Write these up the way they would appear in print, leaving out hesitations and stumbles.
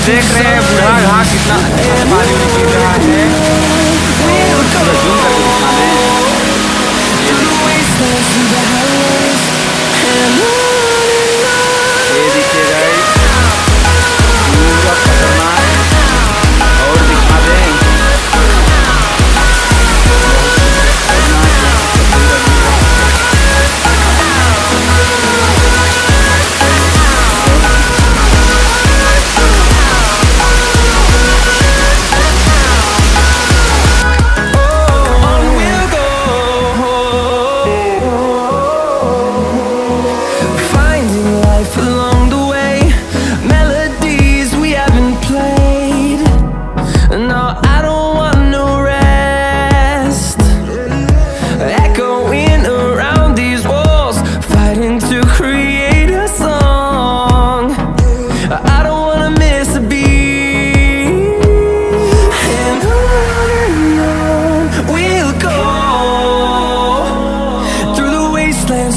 देख रहे हैं बूढ़ा घाट कितना अच्छा से पानी में गिर रहा है और पूरा जूम करके दिखा दें। ये देखिए गाइस पूरा खतरनाक और दिखा दें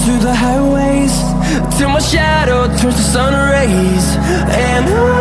through the highways till my shadow turns to sun rays and